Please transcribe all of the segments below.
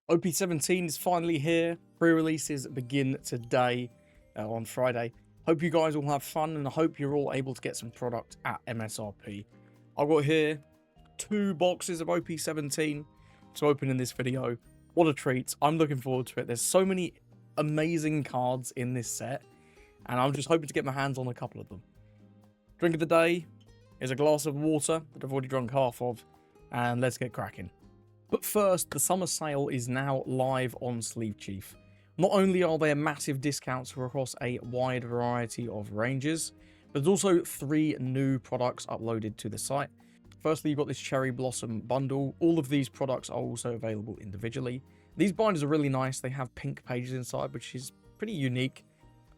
OP17 is finally here. Pre-releases begin today on Friday. Hope you guys all have fun and I hope you're all able to get some product at MSRP. I've got here 2 boxes of OP17 to open in this video. What a treat. I'm looking forward to it. There's so many amazing cards in this set and I'm just hoping to get my hands on a couple of them. Drink of the day is a glass of water that I've already drunk half of, and let's get cracking. But first, the summer sale is now live on Sleeve Chief. Not only are there massive discounts across a wide variety of ranges, but there's also 3 new products uploaded to the site. Firstly, you've got this Cherry Blossom bundle. All of these products are also available individually. These binders are really nice. They have pink pages inside, which is pretty unique.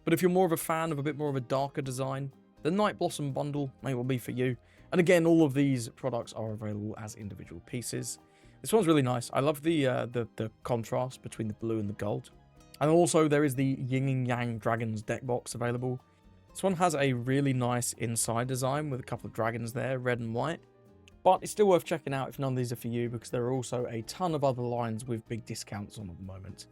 But if you're more of a fan of a bit more of a darker design, the Night Blossom bundle may well be for you. And again, all of these products are available as individual pieces. This one's really nice. I love the contrast between the blue and the gold. And also there is the Yin and Yang Dragons deck box available. This one has a really nice inside design with a couple of dragons there, red and white. But it's still worth checking out if none of these are for you, because there are also a ton of other lines with big discounts on at the moment.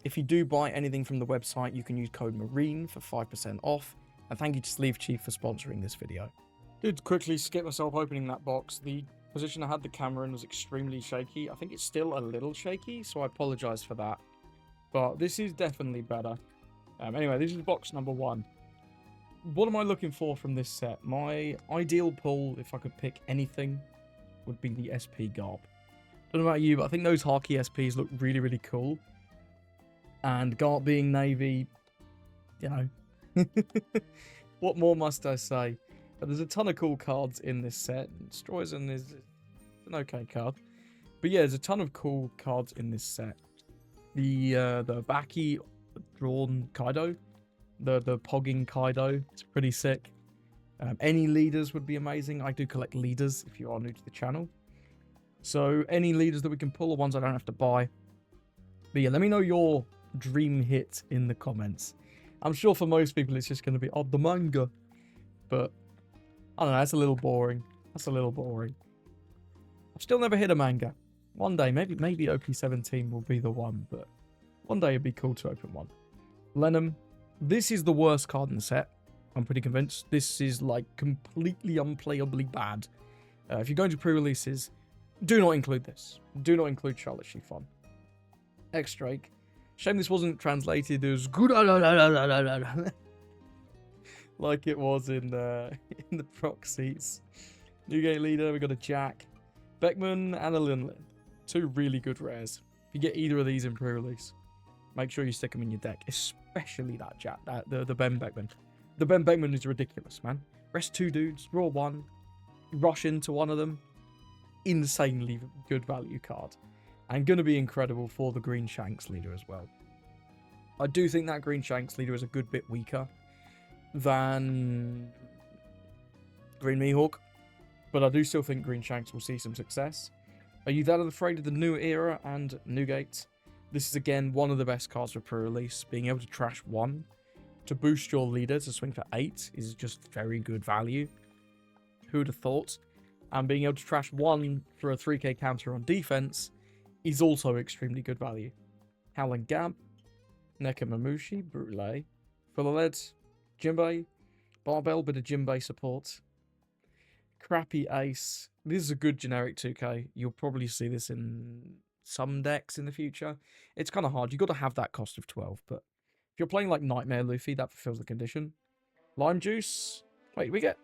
If you do buy anything from the website, you can use code MARINE for 5% off. And thank you to Sleeve Chief for sponsoring this video. Did quickly skip myself opening that box. The position I had the camera in was extremely shaky. I think it's still a little shaky, so I apologise for that. But this is definitely better. Anyway, this is box number 1. What am I looking for from this set? My ideal pull, if I could pick anything, would be the SP Garb. Don't know about you, but I think those Haki SPs look really, really cool. And Garb being navy, you know. What more must I say? But there's a ton of cool cards in this set. Stroizen is an okay card. But yeah, there's a ton of cool cards in this set. The Baki drawn Kaido. The Pogging Kaido. It's pretty sick. Any leaders would be amazing. I do collect leaders if you are new to the channel. So any leaders that we can pull are ones I don't have to buy. But yeah, let me know your dream hit in the comments. I'm sure for most people it's just going to be, oh, the manga. But, I don't know, that's a little boring. That's a little boring. I've still never hit a manga. One day, maybe OP17 will be the one, but one day it'd be cool to open one. Lenham. This is the worst card in the set. I'm pretty convinced. This is, like, completely unplayably bad. If you're going to pre-releases, do not include this. Do not include Charlotte Chiffon. X-Drake. Shame this wasn't translated as good like it was in the proxies. Newgate leader, we got a Jack, Beckman, and a Linlith. 2 really good rares. If you get either of these in pre-release, make sure you stick them in your deck, especially that Jack, the Ben Beckman. The Ben Beckman is ridiculous, man. Rest 2 dudes, draw 1, rush into one of them. Insanely good value card. And going to be incredible for the Green Shanks leader as well. I do think that Green Shanks leader is a good bit weaker than Green Mihawk. But I do still think Green Shanks will see some success. Are you that afraid of the New Era and Newgate? This is again one of the best cards for pre-release. Being able to trash 1 to boost your leader to swing for 8 is just very good value. Who would have thought? And being able to trash 1 for a 3k counter on defense is also extremely good value. Howling Gab, Nekamamushi, Brule, Full-of-Lead, Jinbei, Barbell, bit of Jinbei support. Crappy Ace. This is a good generic 2k. You'll probably see this in some decks in the future. It's kind of hard. You've got to have that cost of 12, but if you're playing like Nightmare Luffy, that fulfills the condition. Lime Juice. Wait, we get...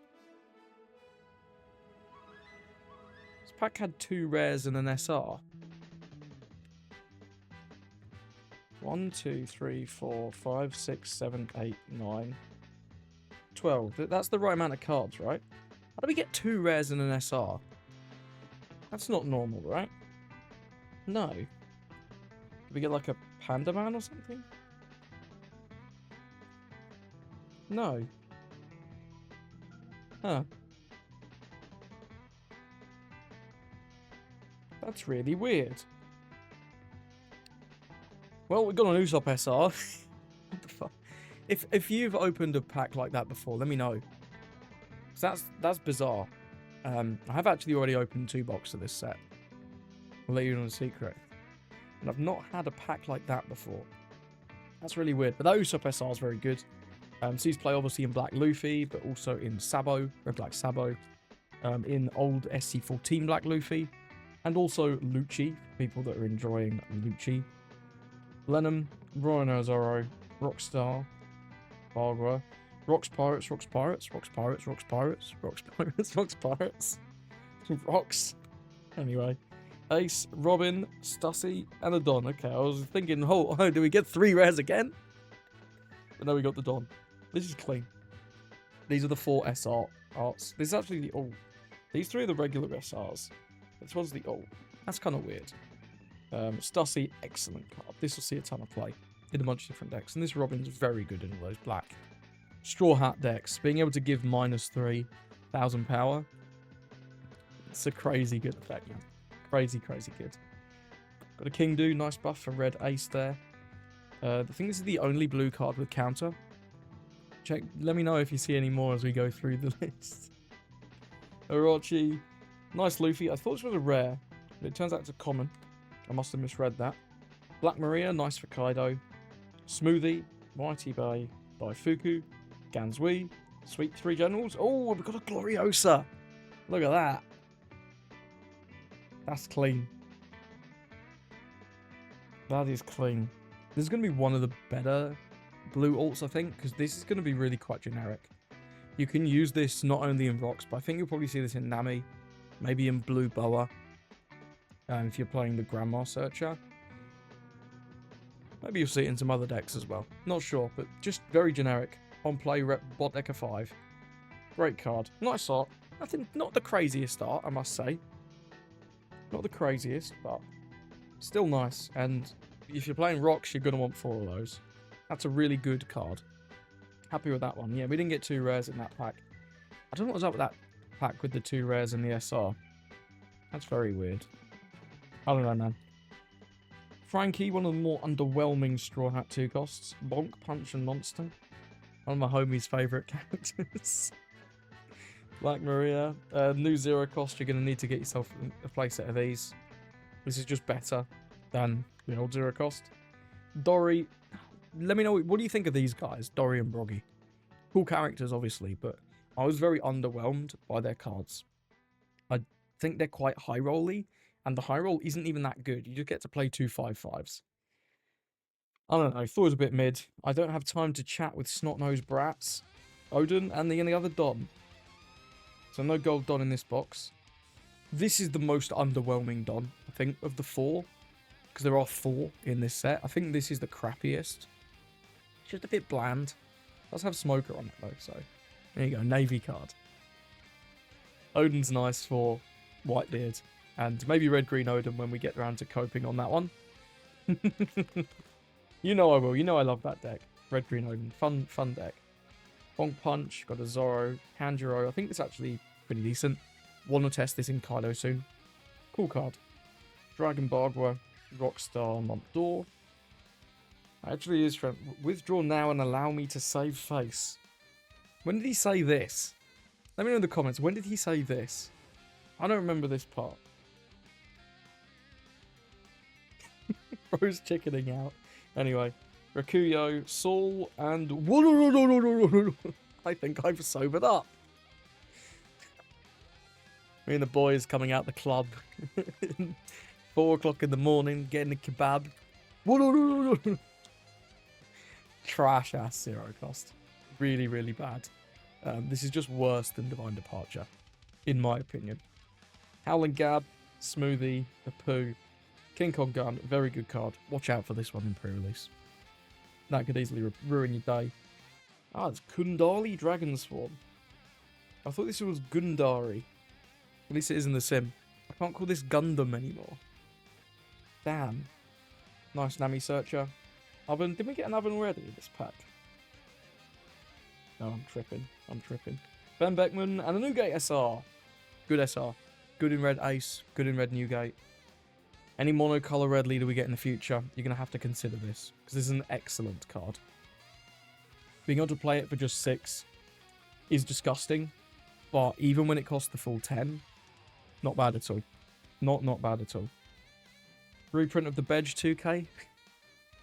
This pack had 2 rares and an SR. 1, 2, 3, 4, 5, 6, 7, 8, 9, 12. That's the right amount of cards, right? How do we get 2 rares and an SR? That's not normal, right? No. Did we get like a Panda Man or something? No. Huh. That's really weird. Well, we got an Usopp SR. What the fuck? If you've opened a pack like that before, let me know. 'Cause that's bizarre. I have actually already opened 2 boxes of this set. I'll let you know a secret. And I've not had a pack like that before. That's really weird. But that Usopp SR is very good. Sees play obviously in Black Luffy, but also in Sabo, Red Black Sabo. In old SC14 Black Luffy. And also Lucci, people that are enjoying Lucci. Lenham, Rhino Zoro, Rockstar, Barbara, Rocks Pirates, Rocks Pirates, Rocks Pirates, Rocks Pirates, Rocks Pirates, Rocks Pirates, Rocks. Anyway, Ace, Robin, Stussy, and a Don. Okay, I was thinking, oh, do we get 3 rares again? But no, we got the Don. This is clean. These are the 4 SR arts. This is actually the all. These 3 are the regular SRs. This one's the all. That's kind of weird. Stussy, excellent card. This will see a ton of play in a bunch of different decks. And this Robin's very good in all those black Straw Hat decks. Being able to give -3,000 power. It's a crazy good effect, man. Crazy, crazy good. Got a King Do, nice buff for red Ace there. I think this is the only blue card with counter. Check. Let me know if you see any more as we go through the list. Orochi, nice Luffy. I thought this was a rare, but it turns out it's a common. I must have misread that. Black Maria, nice for Kaido. Smoothie, Mighty Bay, Daifuku, Gansui, Sweet 3 Generals. Oh, we've got a Gloriosa. Look at that. That's clean. That is clean. This is going to be one of the better blue alts, I think, because this is going to be really quite generic. You can use this not only in rocks, but I think you'll probably see this in Nami, maybe in Blue Boa, if you're playing the Grandma Searcher. Maybe you'll see it in some other decks as well. Not sure, but just very generic. On play, rep bot deck of 5. Great card. Nice art. Nothing, not the craziest art, I must say. Not the craziest, but still nice. And if you're playing rocks, you're going to want 4 of those. That's a really good card. Happy with that one. Yeah, we didn't get 2 rares in that pack. I don't know what was up with that pack with the 2 rares in the SR. That's very weird. I don't know, man. Frankie, one of the more underwhelming Straw Hat 2 costs. Bonk, Punch, and Monster. One of my homies' favourite characters. Black Maria. New 0 cost, you're going to need to get yourself a playset of these. This is just better than the old 0 cost. Dory. Let me know, what do you think of these guys? Dory and Broggy. Cool characters, obviously, but I was very underwhelmed by their cards. I think they're quite high-rolly, and the high roll isn't even that good. You just get to play 2 5/5s. I don't know, thought it was a bit mid. I don't have time to chat with snot-nosed brats, Odin, and the other Don. So no gold Don in this box. This is the most underwhelming Don, I think, of the 4. Because there are 4 in this set. I think this is the crappiest. It's just a bit bland. It does have Smoker on it, though, so... There you go, Navy card. Odin's nice for Whitebeard. And maybe Red-Green Odin when we get around to coping on that one. You know I will. You know I love that deck. Red-Green Odin. Fun deck. Bonk Punch. Got a Zoro. Kanjuro. I think it's actually pretty decent. Want to test this in Kaido soon. Cool card. Dragon Bagua. Rockstar Montdor. Actually is trying withdraw now and allow me to save face. When did he say this? Let me know in the comments. When did he say this? I don't remember this part. Bro's chickening out. Anyway, Rakuyo, Saul, and... I think I've sobered up. Me and the boys coming out the club. 4 o'clock in the morning, getting a kebab. Trash ass 0 cost. Really, really bad. This is just worse than Divine Departure, in my opinion. Howling Gab, Smoothie, Apu, King Kong Gun, very good card. Watch out for this one in pre-release. That could easily ruin your day. Ah, it's Kundali Dragon Swarm. I thought this was Gundari. At least it is in the sim. I can't call this Gundam anymore. Damn. Nice Nami Searcher. Oven. Did we get an oven already in this pack? No, I'm tripping. I'm tripping. Ben Beckman and a Newgate SR. Good SR. Good in red Ace. Good in red Newgate. Any monocolor red leader we get in the future, you're going to have to consider this. Because this is an excellent card. Being able to play it for just 6 is disgusting. But even when it costs the full 10, not bad at all. Not bad at all. Reprint of the Bedge 2K.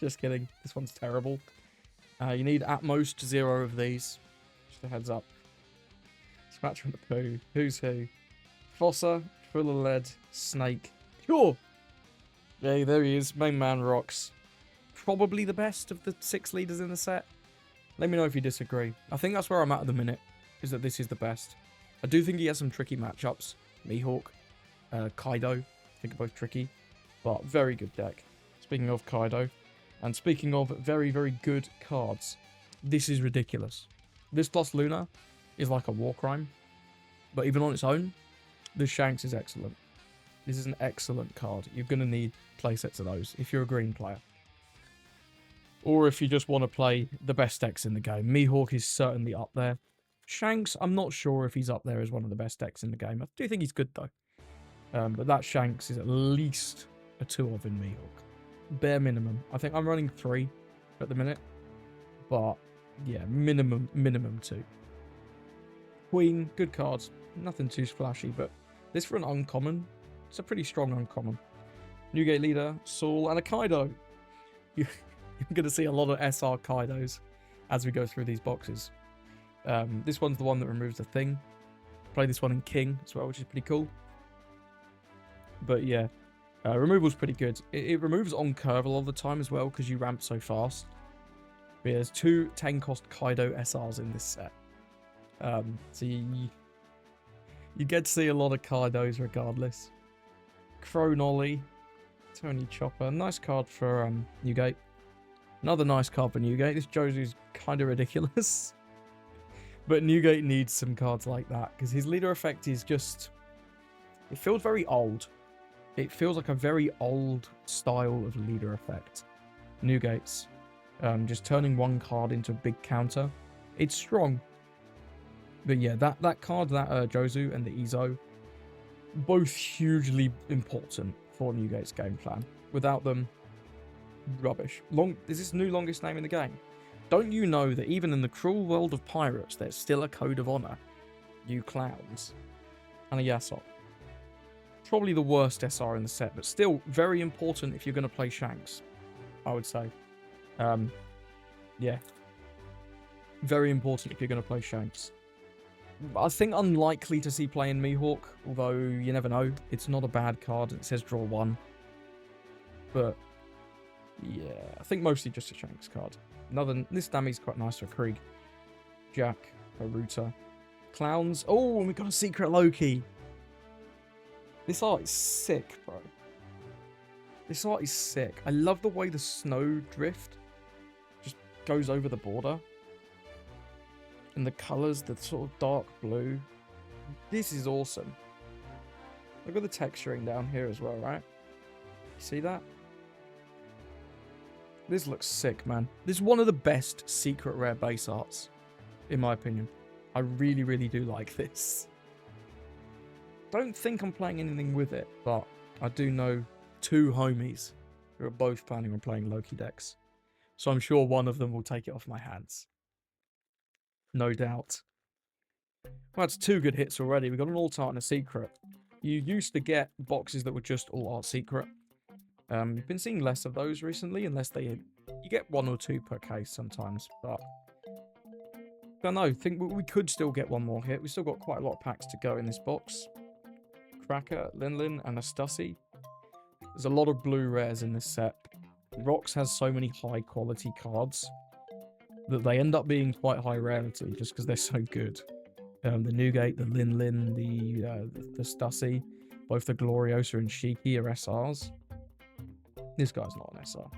Just kidding. This one's terrible. You need at most 0 of these. Just a heads up. Scratch from the poo. Who's who? Fossa, Full of Lead, Snake. Sure! Yeah, there he is. Main man rocks. Probably the best of the 6 leaders in the set. Let me know if you disagree. I think that's where I'm at the minute, is that this is the best. I do think he has some tricky matchups. Mihawk, Kaido. I think are both tricky, but very good deck. Speaking of Kaido, and speaking of very, very good cards, this is ridiculous. This plus Luna is like a war crime, but even on its own, the Shanks is excellent. This is an excellent card. You're going to need playsets of those if you're a green player. Or if you just want to play the best decks in the game. Mihawk is certainly up there. Shanks, I'm not sure if he's up there as one of the best decks in the game. I do think he's good though. But that Shanks is at least a 2 of in Mihawk. Bare minimum. I think I'm running 3 at the minute. But yeah, minimum 2. Queen, good cards. Nothing too splashy, but this for an uncommon, it's a pretty strong uncommon. Newgate leader, Saul, and a Kaido. You're going to see a lot of SR Kaidos as we go through these boxes. This one's the one that removes the thing. Play this one in King as well, which is pretty cool. But yeah, removal's pretty good. It removes on curve a lot of the time as well because you ramp so fast. But yeah, there's 2 10-cost Kaido SRs in this set. So you get to see a lot of Kaidos regardless. Cronolly, Tony Chopper, nice card for Newgate. Another nice card for Newgate. This Josu's kind of ridiculous. But Newgate needs some cards like that because his leader effect is just... It feels very old. It feels like a very old style of leader effect. Newgate's. Just turning one card into a big counter. It's strong. But yeah, that card, that Josu and the Izo, both hugely important for Newgate's game plan. Without them, rubbish. Is this new longest name in the game? Don't you know that even in the cruel world of pirates, there's still a code of honor? You clowns. And a Yasop. Probably the worst SR in the set, but still very important if you're going to play Shanks, I would say. Yeah. Very important if you're going to play Shanks. I think unlikely to see playing Mihawk, although you never know. It's not a bad card. It says draw 1. But yeah, I think mostly just a Shanks card. This damage is quite nice for Krieg. Jack, Haruta. Clowns. Oh, and we got a secret Loki. This art is sick, bro. This art is sick. I love the way the snow drift just goes over the border. And the colours, the sort of dark blue. This is awesome. Look at the texturing down here as well, right? You see that? This looks sick, man. This is one of the best secret rare base arts, in my opinion. I really, really do like this. Don't think I'm playing anything with it, but I do know 2 homies who are both planning on playing Loki decks. So I'm sure one of them will take it off my hands. No doubt. Well, that's 2 good hits already. We got an alt art and a secret. You used to get boxes that were just all art secret. You've been seeing less of those recently, unless you get 1 or 2 per case sometimes, but I don't know, think we could still get one more hit. We've still got quite a lot of packs to go in this box. Cracker, Linlin, and a Stussy. There's a lot of blue rares in this set. Rocks has so many high quality cards that they end up being quite high rarity just because they're so good. The Newgate, the Linlin, the Stussy, both the Gloriosa and Shiki are SRs. This guy's not an SR.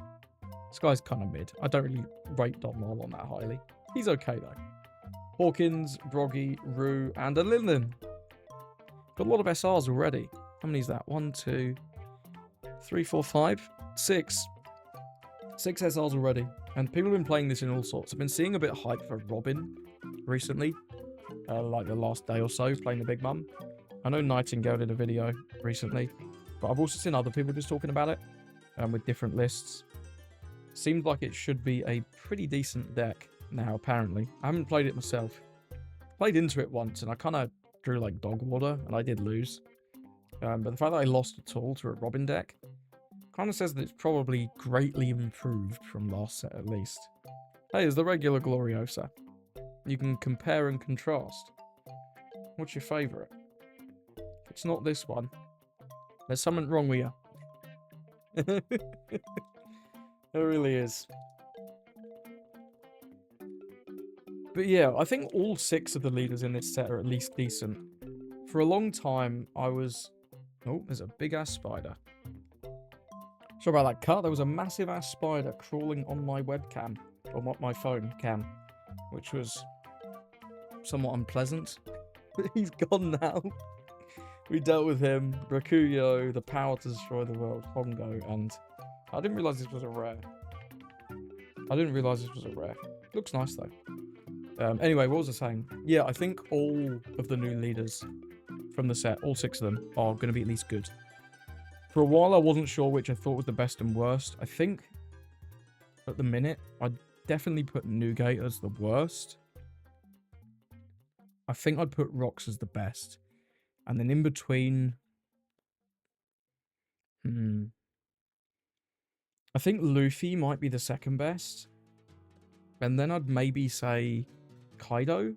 This guy's kind of mid. I don't really rate Don Lol on that highly. He's okay though. Hawkins, Broggy, Rue, and a Linlin. Got a lot of SRs already. How many is that? 1, 2, 3, 4, 5, 6. 6 SRs already. And people have been playing this in all sorts. I've been seeing a bit of hype for Robin recently. Like the last day or so, playing the Big Mum. I know Nightingale did a video recently. But I've also seen other people just talking about it. With different lists. Seems like it should be a pretty decent deck now, apparently. I haven't played it myself. Played into it once, and I kind of drew like dog water, and I did lose. But the fact that I lost at all to a Robin deck, Kind of says that it's probably greatly improved from last set at least. Hey, it's the regular Gloriosa. You can compare and contrast. What's your favourite? It's not this one. There's something wrong with you. There really is. But yeah, I think all 6 of the leaders in this set are at least decent. For a long time, I was... Oh, there's a big-ass spider. Sorry about that cut. There was a massive-ass spider crawling on my webcam. Or my phone cam. Which was somewhat unpleasant. But he's gone now. We dealt with him. Rakuyo, the power to destroy the world, Hongo, and... I didn't realise this was a rare. Looks nice, though. Anyway, what was I saying? Yeah, I think all of the new leaders from the set, all 6 of them, are going to be at least good. For a while, I wasn't sure which I thought was the best and worst. I think, at the minute, I'd definitely put Newgate as the worst. I think I'd put Rocks as the best. And then in between... I think Luffy might be the second best. And then I'd maybe say Kaido.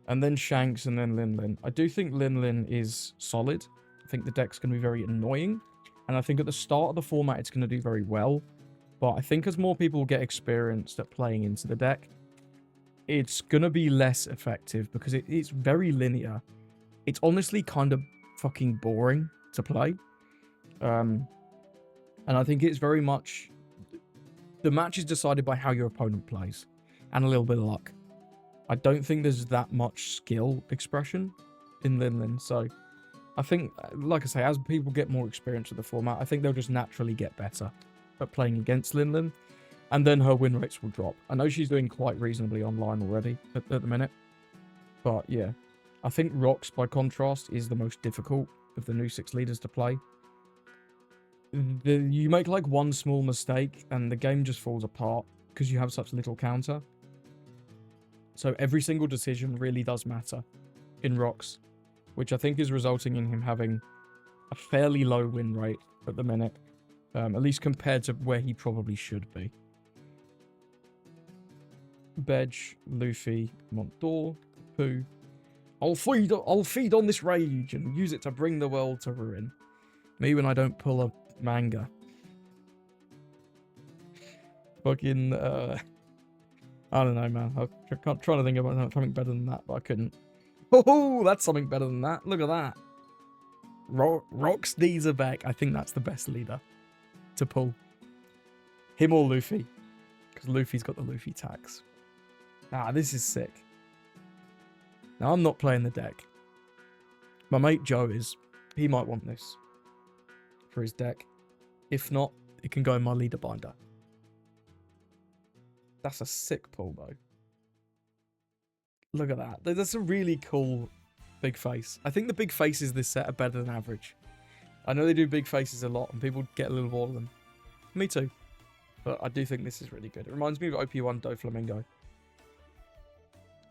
And then Shanks and then Lin. I do think Lin is solid. I think the deck's going to be very annoying. And I think at the start of the format it's going to do very well. But I think as more people get experienced at playing into the deck, it's going to be less effective because it's very linear. It's honestly kind of fucking boring to play. And I think it's very much... The match is decided by how your opponent plays. And a little bit of luck. I don't think there's that much skill expression in Lin. So, I think, like I say, as people get more experience with the format, I think they'll just naturally get better at playing against Lin. And then her win rates will drop. I know she's doing quite reasonably online already at the minute. But, yeah. I think Rocks, by contrast, is the most difficult of the new 6 leaders to play. You make like one small mistake and the game just falls apart because you have such little counter. So every single decision really does matter in Rocks, which I think is resulting in him having a fairly low win rate at the minute, at least compared to where he probably should be. Bedge, Luffy, Montdor, Pooh. I'll feed on this rage and use it to bring the world to ruin. Me when I don't pull a manga. Fucking, I don't know, man. I can't try to think about something better than that, but I couldn't. Oh, that's something better than that. Look at that. Rocks D's are back. I think that's the best leader to pull. Him or Luffy. Because Luffy's got the Luffy tax. Ah, this is sick. Now, I'm not playing the deck. My mate Joe is. He might want this for his deck. If not, it can go in my leader binder. That's a sick pull, though. Look at that. That's a really cool big face. I think the big faces this set are better than average. I know they do big faces a lot, and people get a little bored of them. Me too. But I do think this is really good. It reminds me of OP1 Doflamingo.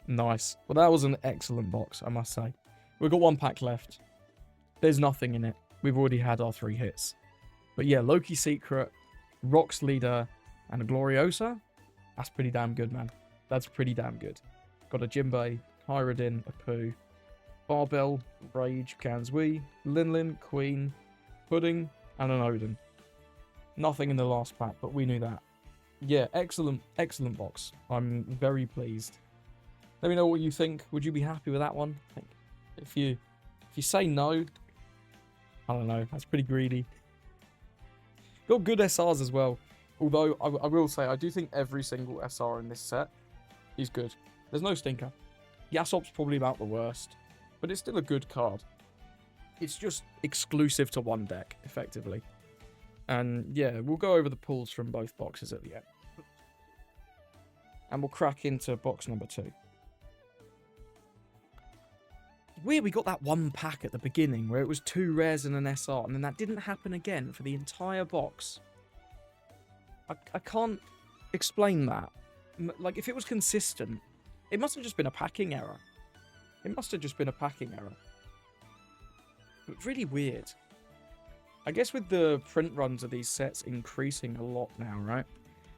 Nice. Well, that was an excellent box, I must say. We've got 1 pack left. There's nothing in it. We've already had our 3 hits. But yeah, Loki Secret, Rocks Leader, and a Gloriosa. That's pretty damn good, man. That's pretty damn good. Got a Jinbei, Hyrodin, a Pooh, Barbell, Rage, Gansui, Lin, Queen, Pudding, and an Odin. Nothing in the last pack, but we knew that. Yeah, excellent box. I'm very pleased. Let me know what you think. Would you be happy with that one? If you say no, I don't know. That's pretty greedy. Got good SRs as well. Although, I will say, I do think every single SR in this set is good. There's no stinker. Yasop's probably about the worst. But it's still a good card. It's just exclusive to one deck, effectively. And, yeah, we'll go over the pulls from both boxes at the end. And we'll crack into box number 2. Weird, we got that 1 pack at the beginning where it was 2 rares and an SR, and then that didn't happen again for the entire box. I can't explain that. Like, if it was consistent, it must have just been a packing error. It must have just been a packing error. It's really weird. I guess with the print runs of these sets increasing a lot now, right?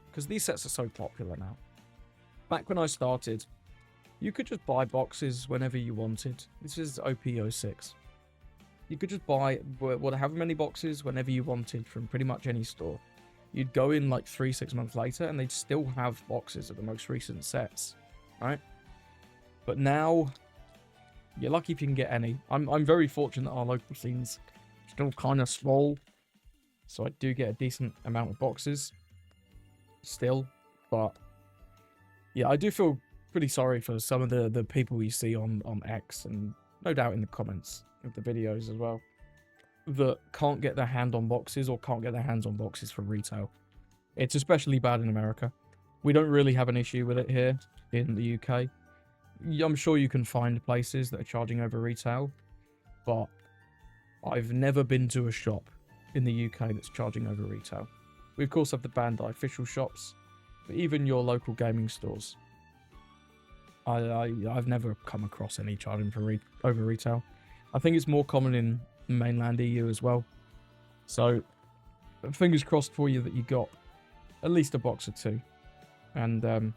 Because these sets are so popular now. Back when I started, you could just buy boxes whenever you wanted. This is OP06. You could just buy however many boxes whenever you wanted from pretty much any store. You'd go in like 3-6 months later and they'd still have boxes of the most recent sets, right? But now, you're lucky if you can get any. I'm very fortunate our local scene's still kind of small, so I do get a decent amount of boxes still. But yeah, I do feel pretty sorry for some of the people you see on X, and no doubt in the comments of the videos as well, that can't get their hand on boxes or can't get their hands on boxes for retail. It's especially bad in America. We don't really have an issue with it here in the UK. I'm sure you can find places that are charging over retail, but I've never been to a shop in the UK that's charging over retail. We of course have the Bandai official shops, but even your local gaming stores, I've never come across any charging for over retail. I think it's more common in mainland EU as well. So, fingers crossed for you that you got at least a box or two. And,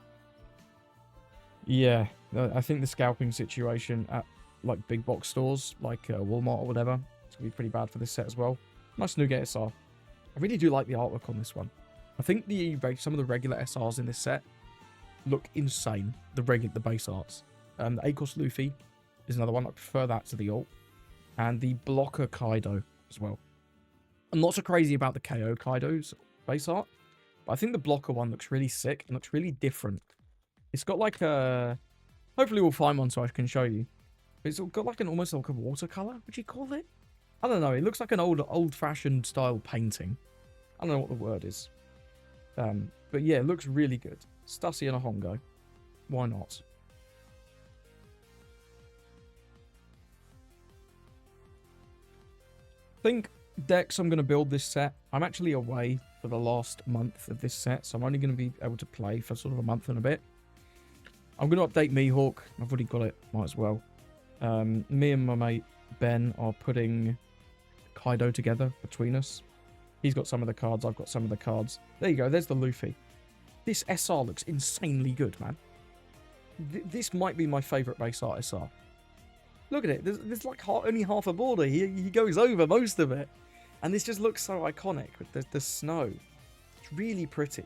yeah, I think the scalping situation at, like, big box stores, like Walmart or whatever, it's going to be pretty bad for this set as well. Nice Nougat SR. I really do like the artwork on this one. I think some of the regular SRs in this set look insane. The base arts. The ACOS Luffy is another one. I prefer that to the alt. And the Blocker Kaido as well. I'm not so crazy about the KO Kaido's base art, but I think the Blocker one looks really sick and looks really different. It's got like a... Hopefully we'll find one so I can show you. It's got like almost like a watercolor, would you call it? I don't know. It looks like an old-fashioned style painting. I don't know what the word is. But yeah, it looks really good. Stussy and a Hongo. Why not? I think decks I'm going to build this set. I'm actually away for the last month of this set, so I'm only going to be able to play for sort of a month and a bit. I'm going to update Mihawk. I've already got it. Might as well. Me and my mate Ben are putting Kaido together between us. He's got some of the cards. I've got some of the cards. There you go. There's the Luffy. This SR looks insanely good, man. This might be my favourite base art SR. Look at it. There's like only half a border. He goes over most of it. And this just looks so iconic with the snow. It's really pretty.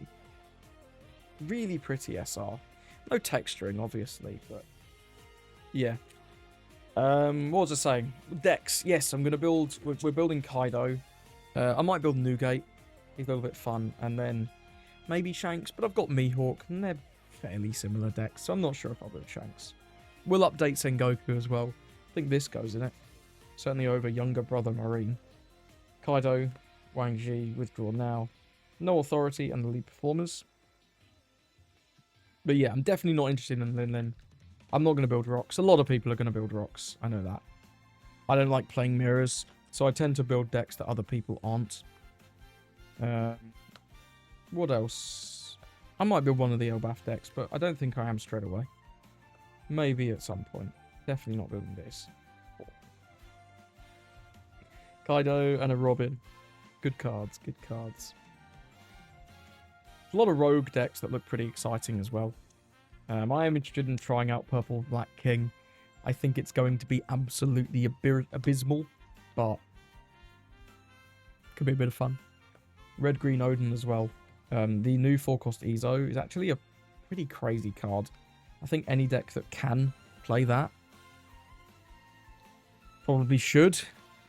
Really pretty SR. No texturing, obviously, but yeah. What was I saying? Decks. Yes, I'm going to build... We're building Kaido. I might build Nougat. He's a little bit fun. And then maybe Shanks. But I've got Mihawk, and they're fairly similar decks, so I'm not sure if I'll build Shanks. We'll update Sengoku as well. I think this goes in it. Certainly over younger brother Marine. Kaido, Wang Ji, withdraw now. No authority and the lead performers. But yeah, I'm definitely not interested in Lin Lin. I'm not going to build rocks. A lot of people are going to build rocks. I know that. I don't like playing mirrors, so I tend to build decks that other people aren't. What else? I might build one of the Elbaf decks, but I don't think I am straight away. Maybe at some point. Definitely not building this. Kaido and a Robin. Good cards, good cards. A lot of rogue decks that look pretty exciting as well. I am interested in trying out Purple Black King. I think it's going to be absolutely abysmal, but could be a bit of fun. Red Green Odin as well. The new 4-cost Ezo is actually a pretty crazy card. I think any deck that can play that probably should.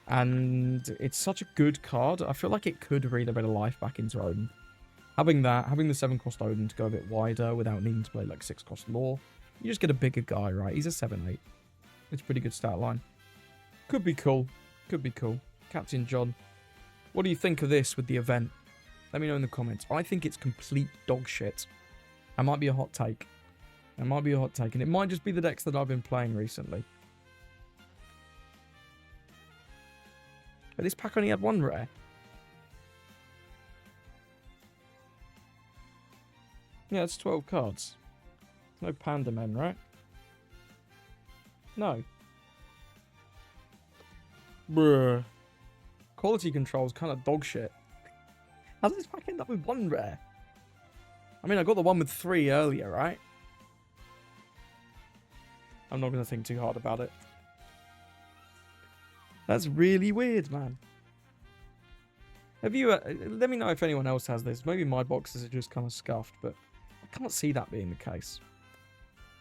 And it's such a good card. I feel like it could breathe a bit of life back into Odin. Having that, having the 7-cost Odin to go a bit wider without needing to play like 6-cost Lore, you just get a bigger guy, right? He's a 7/8. It's a pretty good stat line. Could be cool. Could be cool. Captain John, what do you think of this with the event? Let me know in the comments. I think it's complete dog shit. That might be a hot take. It might be a hot take. And it might just be the decks that I've been playing recently. But this pack only had one rare. Yeah, it's 12 cards. No Panda Men, right? No. Bruh. quality control is kind of dog shit. How does this pack end up with 1 rare? I mean, I got the one with 3 earlier, right? I'm not going to think too hard about it. That's really weird, man. Have you... let me know if anyone else has this. Maybe my boxes are just kind of scuffed, but I can't see that being the case.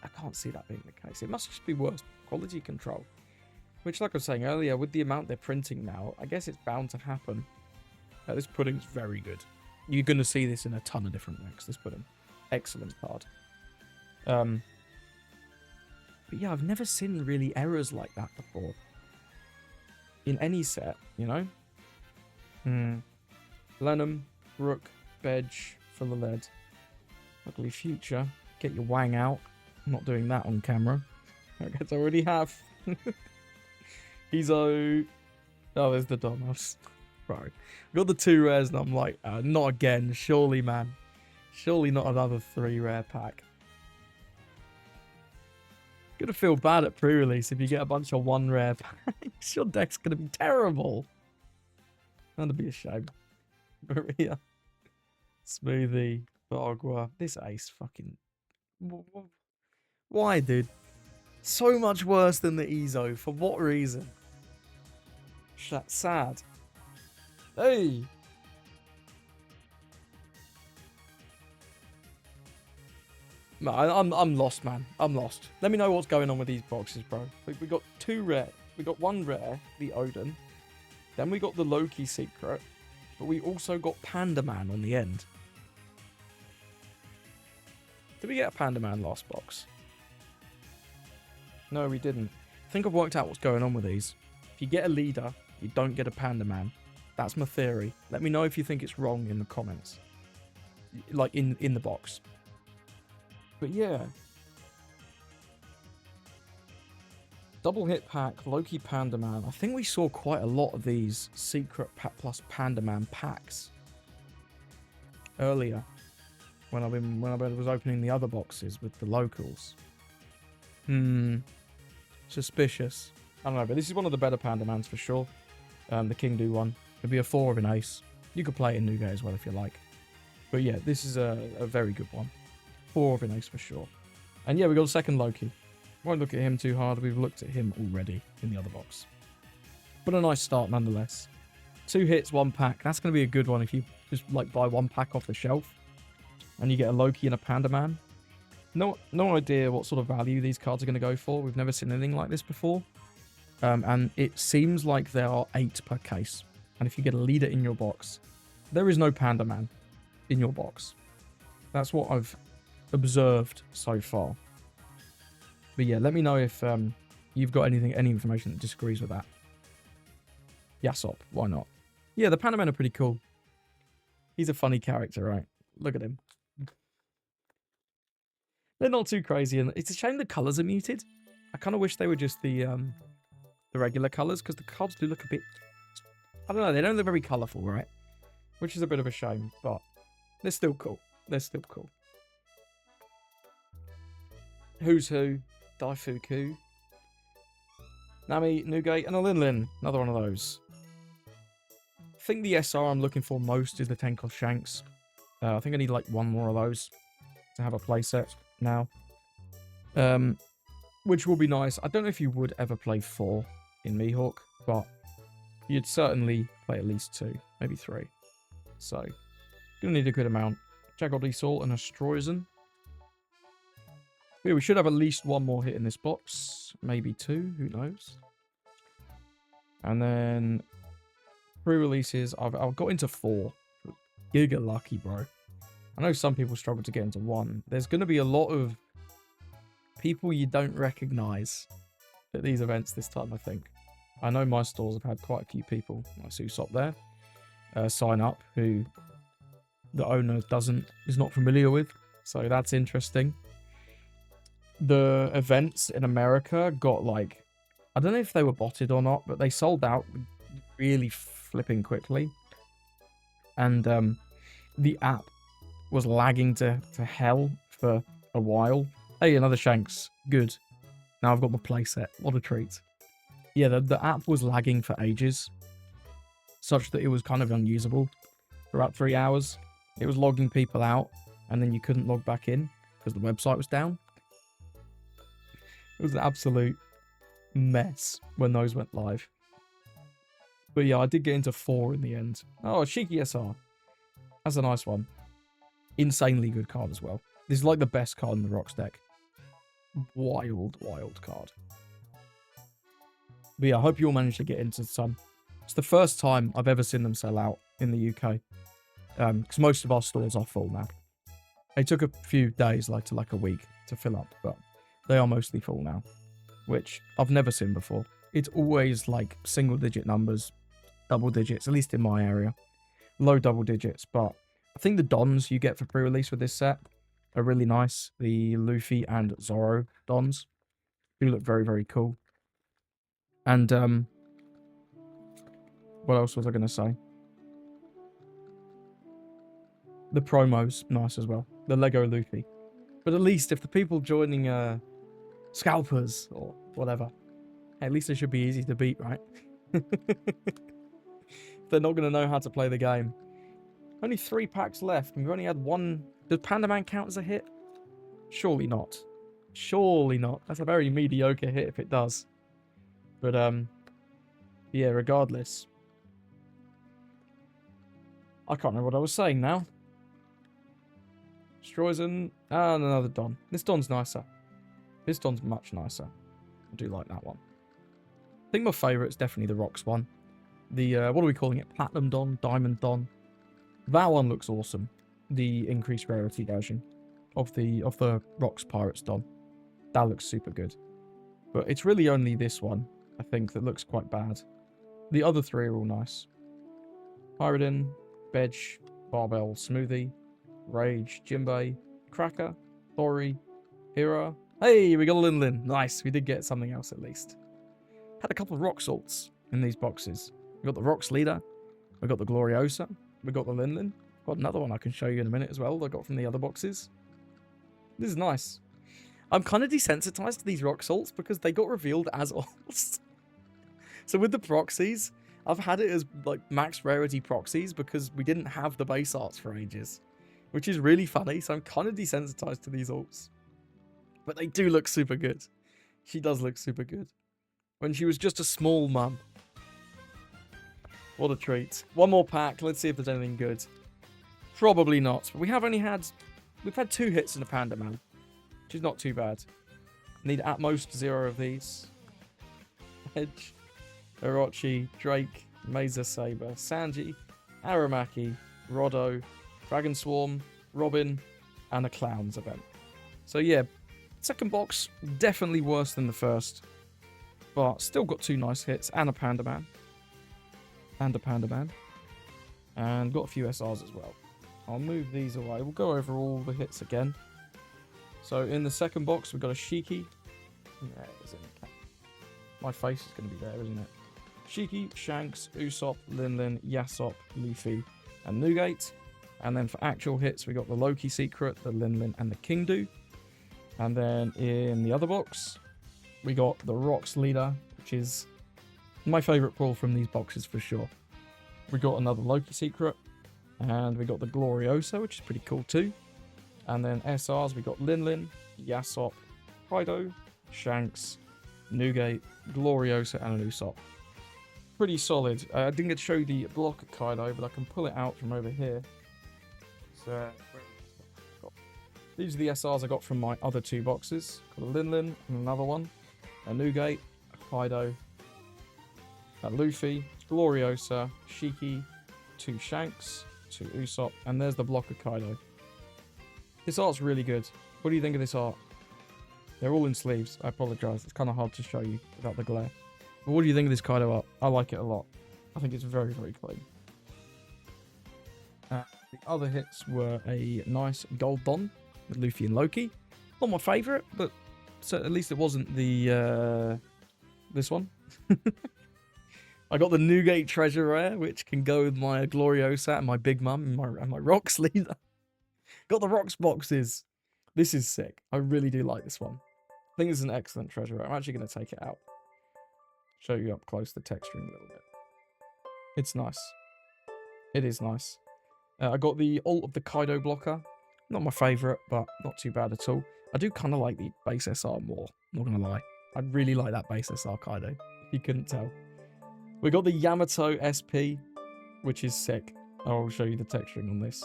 I can't see that being the case. It must just be worse quality control. Which, like I was saying earlier, with the amount they're printing now, I guess it's bound to happen. This pudding's very good. You're going to see this in a ton of different decks, this pudding. Excellent card. But yeah, I've never seen really errors like that before. In any set, you know? Lenham, Rook, Bedge, full of lead. Ugly Future. Get your wang out. I'm not doing that on camera. I guess I already have. Oh, there's the Domos. Right. Got the 2 rares and I'm like, not again. Surely, man. Surely not another 3 rare pack. Gonna feel bad at pre-release if you get a bunch of 1 rare packs. Your deck's gonna be terrible. That'd be a shame. Maria. Smoothie. Bagua. This ace fucking... Why, dude? So much worse than the Ezo. For what reason? That's sad. Hey! No, I'm lost, man. I'm lost. Let me know what's going on with these boxes, bro. We got 2 rare. We got 1 rare, the Odin. Then we got the Loki secret. But we also got Panda Man on the end. Did we get a Panda Man last box? No, we didn't. I think I've worked out what's going on with these. If you get a leader, you don't get a Panda Man. That's my theory. Let me know if you think it's wrong in the comments. Like, in the box. But yeah. Double hit pack, Loki Panda Man. I think we saw quite a lot of these secret pack plus Panda Man packs earlier when I was opening the other boxes with the locals. Suspicious. I don't know, but this is one of the better Panda Mans for sure. The King Do one. It'd be a 4 of an ace. You could play it in Nougat as well if you like. But yeah, this is a very good one. 4 of an ace for sure. And yeah, we got a second Loki. Won't look at him too hard. We've looked at him already in the other box. But a nice start nonetheless. 2 hits, 1 pack. That's going to be a good one if you just like buy 1 pack off the shelf. And you get a Loki and a Panda Man. No idea what sort of value these cards are going to go for. We've never seen anything like this before. And it seems like there are 8 per case. And if you get a leader in your box, there is no Panda Man in your box. That's what I've observed so far. But yeah, let me know if you've got any information that disagrees with that. Yasop, why not? Yeah, the Panda Men are pretty cool. He's a funny character, right? Look at him. They're not too crazy, and it's a shame the colours are muted. I kind of wish they were just the regular colours, because the cards do look a bit... I don't know, they don't look very colourful, right? Which is a bit of a shame, but they're still cool. They're still cool. Who's Who, Daifuku, Nami, Nougat, and a Lin. Another one of those. I think the SR I'm looking for most is the Tenko Shanks. I think I need like 1 more of those to have a playset now. Which will be nice. I don't know if you would ever play 4 in Mihawk, but you'd certainly play at least 2, maybe 3. So, gonna need a good amount. Jagod Salt and a Stroizen. Yeah, we should have at least 1 more hit in this box. Maybe 2, who knows. And then pre-releases, I've got into 4. Giga lucky, bro. I know some people struggle to get into 1. There's going to be a lot of people you don't recognize at these events this time, I think. I know my stores have had quite a few people, like Susop there, sign up, who the owner is not familiar with. So that's interesting. The events in America got like, I don't know if they were botted or not, but they sold out really flipping quickly. And the app was lagging to hell for a while. Hey, another Shanks. Good. Now I've got my playset. What a treat. Yeah, the app was lagging for ages. such that it was kind of unusable for about 3 hours. It was logging people out, and then you couldn't log back in because the website was down. It was an absolute mess when those went live. But yeah, I did get into 4 in the end. Oh, Cheeky SR. That's a nice one. Insanely good card as well. This is like the best card in the Rocks deck. Wild, wild card. But yeah, I hope you all managed to get into some. It's the first time I've ever seen them sell out in the UK. Because most of our stores are full now. It took a few days, like a week, to fill up, but they are mostly full now, which I've never seen before. It's always like single-digit numbers, double digits, at least in my area. Low double digits, but I think the Dons you get for pre-release with this set are really nice. The Luffy and Zoro Dons do look very, very cool. And, what else was I going to say? The promo's nice as well. The Lego Luffy. But at least if the people joining Scalpers or whatever, at least they should be easy to beat, right? They're not going to know how to play the game. Only 3 packs left. We've only had 1. Does Panda Man count as a hit? Surely not. Surely not. That's a very mediocre hit if it does. But, yeah, regardless. I can't remember what I was saying now. Stroizen. And another Don. This Don's nicer. This Don's much nicer. I do like that one. I think my favourite is definitely the Rocks one. The, what are we calling it? Platinum Don? Diamond Don? That one looks awesome. The increased rarity version of the Rocks Pirates Don. That looks super good. But it's really only this one, I think, that looks quite bad. The other 3 are all nice. Pyrodin, Bedge, Barbell, Smoothie, Rage, Jimbei, Cracker, Thori, Hira. Hey, we got a Lin. Nice, we did get something else at least. Had a couple of Rock Salts in these boxes. We got the Rocks Leader, we got the Gloriosa, we got the Lin. Got another one I can show you in a minute as well that I got from the other boxes. This is nice. I'm kind of desensitized to these Rock Salts because they got revealed as alts. So with the proxies, I've had it as like max rarity proxies because we didn't have the base arts for ages. Which is really funny, so I'm kind of desensitized to these alts. But they do look super good. She does look super good. When she was just a small mum. What a treat. One more pack, let's see if there's anything good. Probably not, but we've had 2 hits in the Panda Man. Which is not too bad. Need at most 0 of these. Edge, Orochi, Drake, Mesa Saber, Sanji, Aramaki, Rodo, Dragon Swarm, Robin, and a Clowns event. So yeah, second box, definitely worse than the first. But still got 2 nice hits and a Panda Man. And a Panda Man. And got a few SRs as well. I'll move these away. We'll go over all the hits again. So in the second box, we've got a Shiki. Yeah, isn't it? My face is going to be there, isn't it? Shiki, Shanks, Usopp, Lin, Yasop, Luffy, and Nugate. And then for actual hits, we got the Loki Secret, the Lin, and the Kingdu. And then in the other box, we got the Rocks Leader, which is my favourite pull from these boxes for sure. We got another Loki Secret. And we got the Gloriosa, which is pretty cool too. And then SRs, we got Lin, Yasop, Kaido, Shanks, Nugate, Gloriosa, and an Usopp. Pretty solid. I didn't get to show you the block of Kaido, but I can pull it out from over here. So, these are the SRs I got from my other 2 boxes. Got a Lin and another one. A Nugate, a Kaido, a Luffy, Gloriosa, Shiki, 2 Shanks, 2 Usopp, and there's the block of Kaido. This art's really good. What do you think of this art? They're all in sleeves. I apologise. It's kind of hard to show you without the glare. But what do you think of this Kaido art? I like it a lot. I think it's very, very clean. The other hits were a nice Gold Don with Luffy and Loki. Not my favourite, but so at least it wasn't the this one. I got the Nugate Treasure Rare, which can go with my Gloriosa and my Big Mum and my Rocks Leader. Got the Rocks boxes. This is sick. I really do like this one. I think it's an excellent treasure rare. I'm actually going to take it out. Show you up close the texturing a little bit. It's nice. It is nice. I got the ult of the Kaido blocker. Not my favourite, but not too bad at all. I do kind of like the base SR more, not going to lie. I really like that base SR Kaido, if you couldn't tell. We got the Yamato SP, which is sick. I'll show you the texturing on this.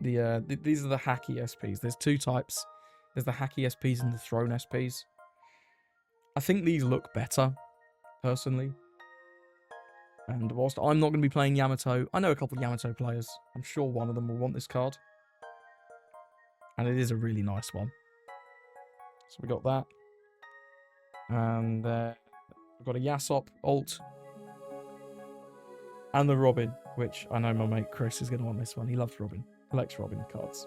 These are the hacky SPs. There's two types. There's the hacky SPs and the throne SPs. I think these look better, personally. And whilst I'm not going to be playing Yamato, I know a couple of Yamato players. I'm sure one of them will want this card. And it is a really nice one. So we got that. And we've got a Yasop ult. And the Robin, which I know my mate Chris is going to want this one. He loves Robin. Collects Robin cards.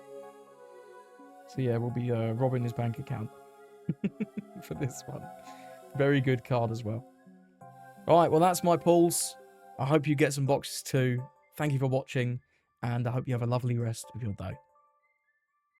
So yeah, we'll be robbing his bank account for this one. Very good card as well. Alright, well that's my pulls. I hope you get some boxes too. Thank you for watching, and I hope you have a lovely rest of your day.